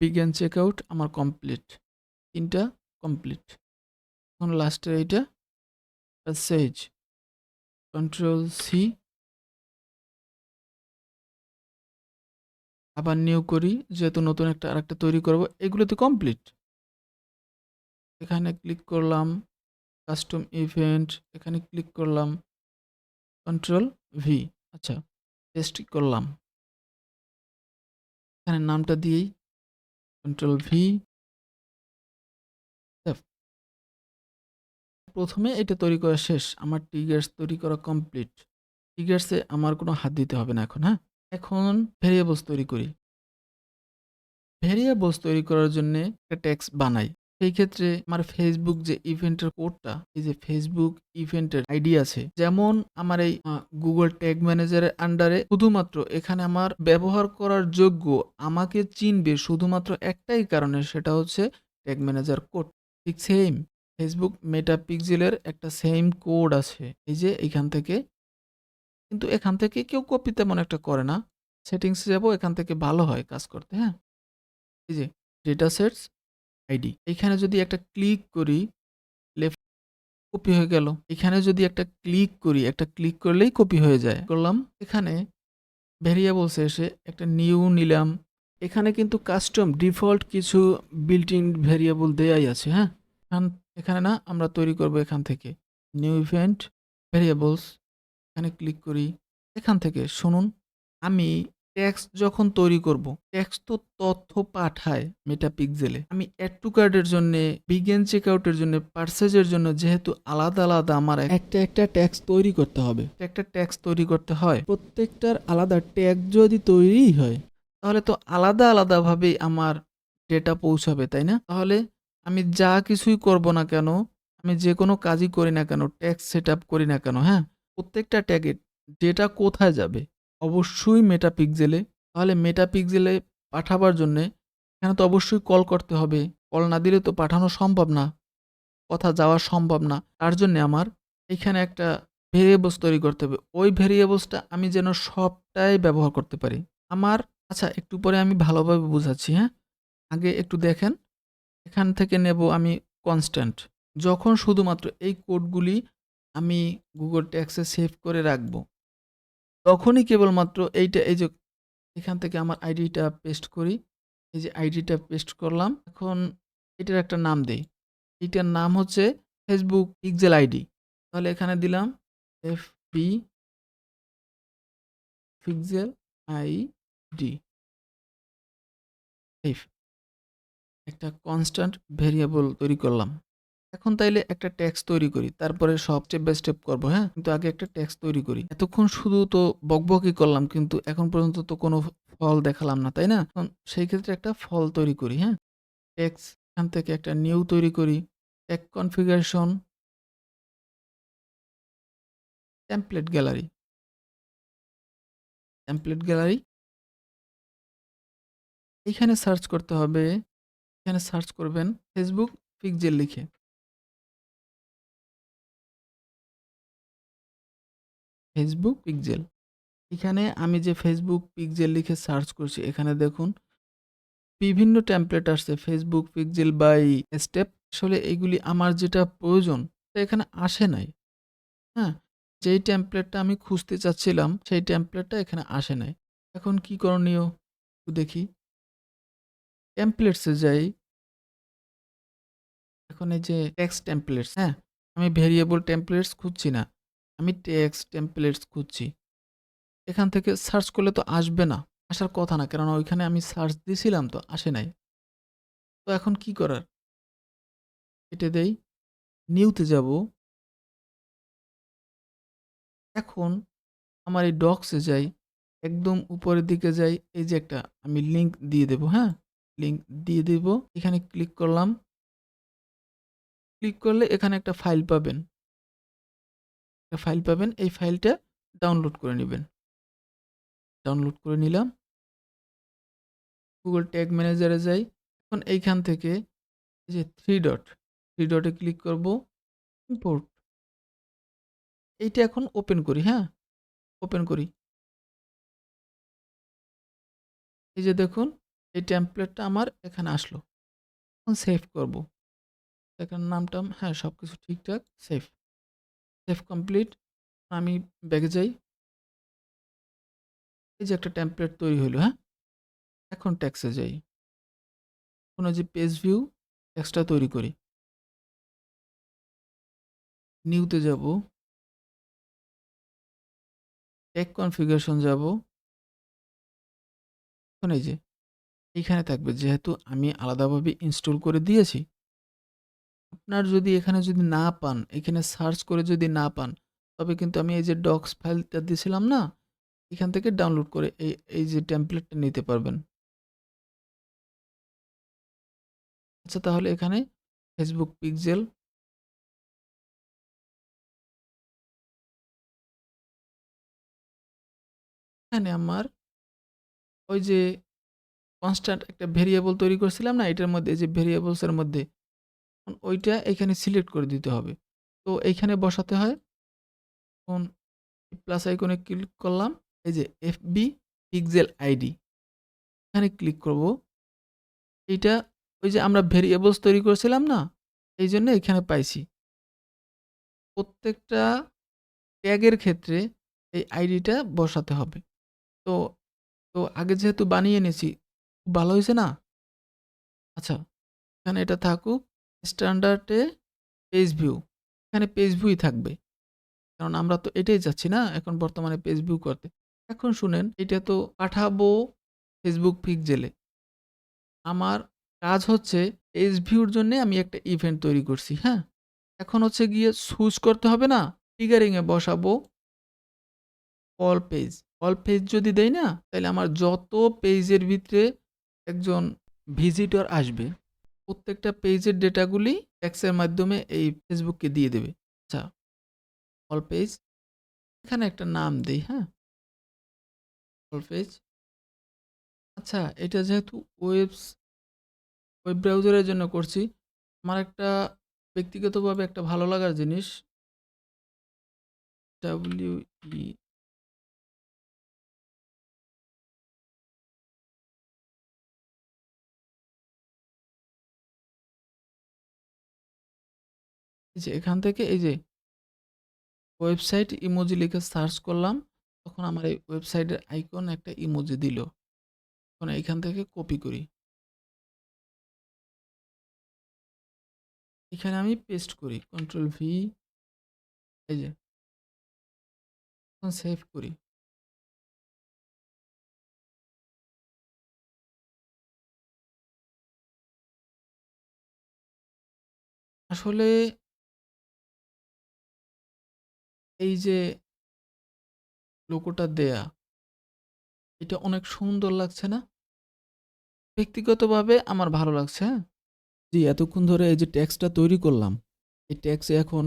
বিগিন চেকআউট আমার কমপ্লিট, তিনটা কমপ্লিট। এখন লাস্টের এইটা প্যাসেজ, কন্ট্রোল সি, আবার নিউ করি, যেহেতু নতুন একটা আরেকটা তৈরি করব, এগুলো তো কমপ্লিট। এখানে ক্লিক করলাম, কাস্টম ইভেন্ট, এখানে ক্লিক করলাম, কন্ট্রোল ভি, আচ্ছা পেস্ট করলাম, এখানে নামটা দিয়েই কন্ট্রোল ভি, সেভ। প্রথমে এটা তৈরি করা শেষ, আমার ট্রিগার্স তৈরি করা কমপ্লিট। ট্রিগার্সে আমার কোনো হাত দিতে হবে না এখন। হ্যাঁ, এখন ভেরিয়েবলস তৈরি করি। ভেরিয়েবলস তৈরি করার জন্য একটা ট্যাক্স বানাই। সেই ক্ষেত্রে আমার ফেসবুক যে ইভেন্টের কোডটা, এই যে ফেসবুক ইভেন্টের আইডি আছে, যেমন আমার এই গুগল ট্যাগ ম্যানেজারের আন্ডারে শুধুমাত্র এখানে আমার ব্যবহার করার যোগ্য, আমাকে চিনবে শুধুমাত্র একটাই কারণে, সেটা হচ্ছে ট্যাগ ম্যানেজার কোড। ঠিক সেম ফেসবুক মেটা পিক্সেলের একটা সেম কোড আছে, এই যে এইখান থেকে। কিন্তু এখান থেকে কেউ কপি তেমন একটা করে না। সেটিংসে যাব, এখান থেকে ভালো হয় কাজ করতে। হ্যাঁ, এই যে ডেটা সেটস আইডি, এখানে যদি একটা ক্লিক করি, লেফট কপি হয়ে গেল। এখানে যদি একটা ক্লিক করি, একটা ক্লিক করলেই কপি হয়ে যায়। করলাম, এখানে ভেরিয়েবলসে এসে একটা নিউ নিলাম। এখানে কিন্তু কাস্টম ডিফল্ট কিছু বিল্ট ইন ভেরিয়েবল দেয়াই আছে। হ্যাঁ, এখানে না, আমরা তৈরি করব এখান থেকে নিউ ইভেন্ট ভেরিয়েবলস, এখানে ক্লিক করি। এখান থেকে শুনুন, আমি টেক্সট যখন তৈরি করব, টেক্সট তো তথ্য পাঠায় মেটা পিক্সেলে। আমি অ্যাড টু কার্টের জন্য, বিগিন চেকআউটের জন্য, পারচেজের জন্য যেহেতু আলাদা আলাদা আমার একটা একটা ট্যাক্স তৈরি করতে হবে, একটা ট্যাক্স তৈরি করতে হয়। প্রত্যেকটার আলাদা ট্যাগ যদি তৈরি হয়, তাহলে তো আলাদা আলাদাভাবেই আমার ডেটা পৌঁছাবে, তাই না? তাহলে আমি যা কিছুই করব না কেন, আমি যে কোনো কাজই করি না কেন, ট্যাক্স সেট আপ করি না কেন, হ্যাঁ, প্রত্যেকটা ট্যাগের ডেটা কোথায় যাবে? অবশ্যই মেটা পিক্সেলে। তাহলে মেটা পিক্সেলে পাঠাবার জন্যে এখানে তো অবশ্যই কল করতে হবে। কল না দিলে তো পাঠানো সম্ভব না, কথা যাওয়া সম্ভব না। তার জন্যে আমার এখানে একটা ভেরিয়েবলস তৈরি করতে হবে। ওই ভেরিয়েবলসটা আমি যেন সবটাই ব্যবহার করতে পারি। আমার, আচ্ছা একটু পরে আমি ভালোভাবে বুঝাচ্ছি। হ্যাঁ, আগে একটু দেখেন। এখান থেকে নেব আমি কনস্ট্যান্ট। যখন শুধুমাত্র এই কোডগুলি আমি গুগল ট্যাক্সে সেভ করে রাখবো, তখনই কেবলমাত্র এইটা, এই যে এখান থেকে আমার আইডিটা পেস্ট করি। এই যে আইডিটা পেস্ট করলাম। এখন এটার একটা নাম দেই। এইটার নাম হচ্ছে ফেসবুক পিক্সেল আইডি। তাহলে এখানে দিলাম এফবি পিক্সেল আইডি। সেভ, একটা কনস্ট্যান্ট ভেরিয়েবল তৈরি করলাম। এখন তাইলে একটা ট্যাক্স তৈরি করি, তারপরে সব স্টেপ বাই স্টেপ করব। হ্যাঁ, কিন্তু আগে একটা ট্যাক্স তৈরি করি। এতক্ষণ শুধু তো বকবকই করলাম, কিন্তু এখন পর্যন্ত তো কোনো ফল দেখালাম না, তাই না? এখন সেই ক্ষেত্রে একটা ফল তৈরি করি। হ্যাঁ, ট্যাক্স, এখান থেকে একটা নিউ তৈরি করি, tag configuration, template gallery, template gallery, এখানে সার্চ করতে হবে। এখানে সার্চ করবেন ফেসবুক পিক্সেল লিখে, ফেসবুক পিক্সেল। এখানে আমি যে ফেসবুক পিক্সেল লিখে সার্চ করছি, এখানে দেখুন বিভিন্ন টেমপ্লেট আসছে Facebook, পিক্সেল বাই স্টেপ। আসলে এগুলি আমার যেটা প্রয়োজন তা এখানে আসে নাই। হ্যাঁ? যেই টেমপ্লেটটা আমি খুঁজতে চাচ্ছিলাম সেই টেমপ্লেটটা এখানে আসে নাই। এখন কি করণীয়? একটু দেখি। টেমপ্লেটস এ যাই। এখন এই যে টেক্সট টেমপ্লেটস, হ্যাঁ? আমি ভেরিয়েবল টেমপ্লেটস খুঁজছি না। আমি টেক্সট টেমপ্লেটস খুঁজছি। এখান থেকে সার্চ করলে তো আসবে না। আসার কথা না। কেননা ওইখানে আমি সার্চ দিছিলাম তো আসে নাই। তো এখন কি করার? কেটে দেই। নিউ তে যাব। এখন আমার এই ডক্স এ যাই। একদম উপরের দিকে যাই। এই যে একটা আমি লিংক দিয়ে দেব, হ্যাঁ? লিংক দিয়ে দেব। এখানে ক্লিক করলাম। ক্লিক করলে এখানে একটা ফাইল পাবেন। একটা ফাইল পাবেন। এই ফাইলটা ডাউনলোড করে নিবেন। ডাউনলোড করে নিলাম। Google ট্যাগ ম্যানেজারে যাই। এখন এইখান থেকে এই যে 3 ডট, 3 ডটে ক্লিক করব। ইম্পোর্ট। এইটা এখন ওপেন করি, হ্যাঁ? ওপেন করি। এই যে দেখুন এই টেমপ্লেটটা আমার এখানে আসলো। এখন সেভ করব। এখানে নাম-টাম হ্যাঁ, সবকিছু ঠিকঠাক। সেভ। Save complete. আমি ব্যাকে যাই। এই যে একটা টেমপ্লেট তৈরি হইলো, হ্যাঁ? এখন টেক্সটে যাই। এখন ওই যে পেজ ভিউ টেক্সটটা তৈরি করি। নিউতে যাব। ট্যাগ কনফিগারেশন যাব। এখন এই যে এইখানে থাকবে যেহেতু আমি আলাদাভাবে ইনস্টল করে দিয়েছি। আপনার যদি এখানে যদি না পান, এখানে সার্চ করে যদি না পান, তবে কিন্তু আমি এই যে ডক্স ফাইলটা দিয়েছিলাম না? এখান থেকে ডাউনলোড করে এই যে টেমপ্লেটটা নিতে পারবেন। আচ্ছা তাহলে এখানে Facebook পিক্সেল এখানে আমার ওই যে কনস্ট্যান্ট একটা ভেরিয়েবল তৈরি করছিলাম না? এটার মধ্যে এই যে ভেরিয়েবলস এর মধ্যে ওইটা এখানে সিলেক্ট করে দিতে হবে। তো এইখানে বসাতে হয়। এখন প্লাস আইকনে ক্লিক করলাম। এই যে FB পিক্সেল আইডি এখানে ক্লিক করব। এইটা ওই যে আমরা ভেরিয়েবলস তৈরি করেছিলাম না? এইজন্য এখানে পাইছি। প্রত্যেকটা ট্যাগের ক্ষেত্রে এই আইডিটা বসাতে হবে। তো তো আগে যেহেতু বানিয়ে নিয়েছি, ভালো হইছে না? আচ্ছা, এখানে এটা থাকুক। স্ট্যান্ডার্ড এ পেজ ভিউ। এখানে পেজ ভিউই থাকবে। কারণ আমরা তো এটাই চাচ্ছি না এখন বর্তমানে পেজ ভিউ করতে। এখন শুনেন এটা তো পাঠাবো Facebook পিক্সেলে। আমার কাজ হচ্ছে পেজ ভিউর জন্যে আমি একটা ইভেন্ট তৈরি করছি, হ্যাঁ? এখন হচ্ছে গিয়ে সুজ করতে হবে না? ট্রিগারিং এ বসাবো অল পেজ। অল পেজ যদি দেই না, তাইলে আমার যত পেজের ভিতরে একজন ভিজিটর আসবে, প্রত্যেকটা পেজের ডেটাগুলি ট্যাক্সের মাধ্যমে এই ফেসবুককে দিয়ে দেবে। আচ্ছা, অল পেজ এখানে একটা নাম দেই, হ্যাঁ? All page. আচ্ছা, এটা যেহেতু ওয়েব ব্রাউজারের জন্য করছি, আমার একটা ব্যক্তিগতভাবে একটা ভালো লাগার জিনিস WE এই যে এখান থেকে এই যে ওয়েবসাইট ইমোজি লিখে সার্চ করলাম, তখন আমার এই ওয়েবসাইটের আইকন একটা ইমোজি দিল। এখন এইখান থেকে কপি করি। এখানে আমি পেস্ট করি। কন্ট্রোল ভি এই যে এখন সেভ করি। আসলে এই যে লোগোটা দেয়া, এটা অনেক সুন্দর লাগছে না? ব্যক্তিগতভাবে আমার ভালো লাগছে, হ্যাঁ? জি, এতক্ষণ ধরে এই যে ট্যাক্সটা তৈরি করলাম, এই ট্যাক্সে এখন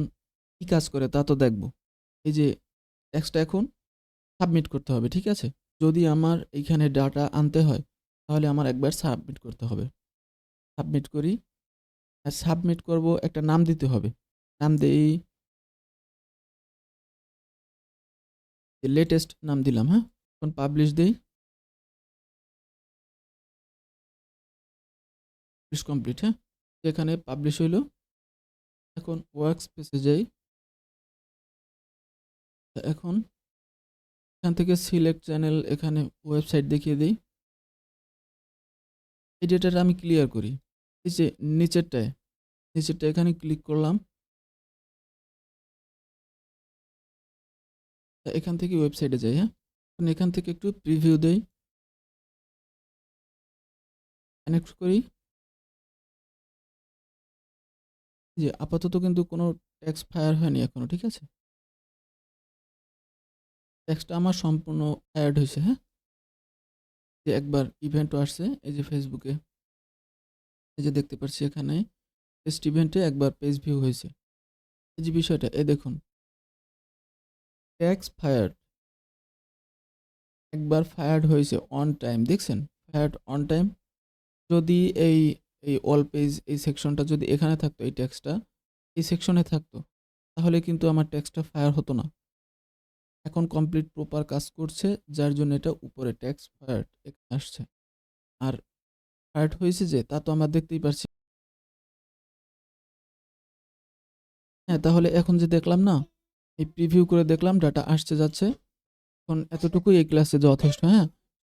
কি কাজ করে তা তো দেখব। এই যে ট্যাক্সটা এখন সাবমিট করতে হবে, ঠিক আছে? যদি আমার এইখানে ডাটা আনতে হয়, তাহলে আমার একবার সাবমিট করতে হবে। সাবমিট করি। আর সাবমিট করব একটা নাম দিতে হবে। নাম দেই লেটেস্ট নাম দিলাম, হ্যাঁ? এখন পাবলিশ দেই। পাবলিশ কমপ্লিট, হ্যাঁ? এখানে পাবলিশ হইল। এখন ওয়ার্ক স্পেসে যাই। এখন এখান থেকে সিলেক্ট চ্যানেল, এখানে ওয়েবসাইট দেখিয়ে দিই। এই ডেটাটা আমি ক্লিয়ার করি। এই যে নিচেরটায় এখানে ক্লিক করলাম। এখান থেকে ওয়েবসাইটে যাই, হ্যাঁ? এখন এখান থেকে একটু প্রিভিউ দেই, কানেক্ট করি। যে আপাতত কিন্তু কোনো টেক্সট ফায়ার হয়নি এখনো, ঠিক আছে? টেক্সটটা আমার সম্পূর্ণ ফায়ার্ড হয়েছে, হ্যাঁ? যে একবার ইভেন্টও আসছে, এই যে ফেসবুকে, এই যে দেখতে পাচ্ছি এখানে টেস্ট ইভেন্টে একবার পেজ ভিউ হয়েছে। এই যে বিষয়টা, এই দেখুন, টেক্সট ফায়ার্ড, একবার ফায়ার্ড হয়েছে অন টাইম, দেখছেন? Fired on time. যদি এই অল পেজ এই সেকশনটা যদি এখানে থাকতো, এই টেক্সটটা এই সেকশনে থাকতো, তাহলে কিন্তু আমার টেক্সটটা ফায়ার হতো না। এখন কমপ্লিট প্রপার কাজ করছে, যার জন্য এটা উপরে টেক্সট ফায়ার্ড এখানে আসছে। আর ফায়ার্ড হয়েছে যে, তা তো আমরা দেখতেই পারছি। হ্যাঁ, তাহলে এখন যে দেখলাম না, এই প্রিভিউ করে দেখলাম ডাটা আসছে যাচ্ছে। এখন এতটুকুই এই ক্লাসে যথেষ্ট, হ্যাঁ?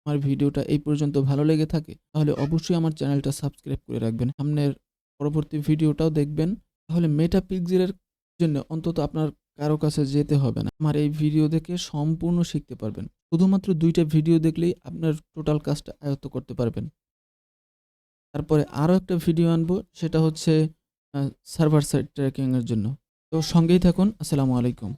আমার ভিডিওটা এই পর্যন্ত ভালো লেগে থাকে তাহলে অবশ্যই আমার চ্যানেলটা সাবস্ক্রাইব করে রাখবেন। সামনের পরবর্তী ভিডিওটাও দেখবেন। তাহলে মেটাপিক্সেলের জন্য অন্তত আপনার কারো কাছে যেতে হবে না। আমার এই ভিডিও দেখে সম্পূর্ণ শিখতে পারবেন। শুধুমাত্র ২ টা ভিডিও দেখলেই আপনার টোটাল কাজটা আয়ত্ত করতে পারবেন। তারপরে আরো একটা ভিডিও আনবো, সেটা হচ্ছে সার্ভার সাইড ট্র্যাকিং এর জন্য। তো সঙ্গেই থাকুন। আসসালামু আলাইকুম।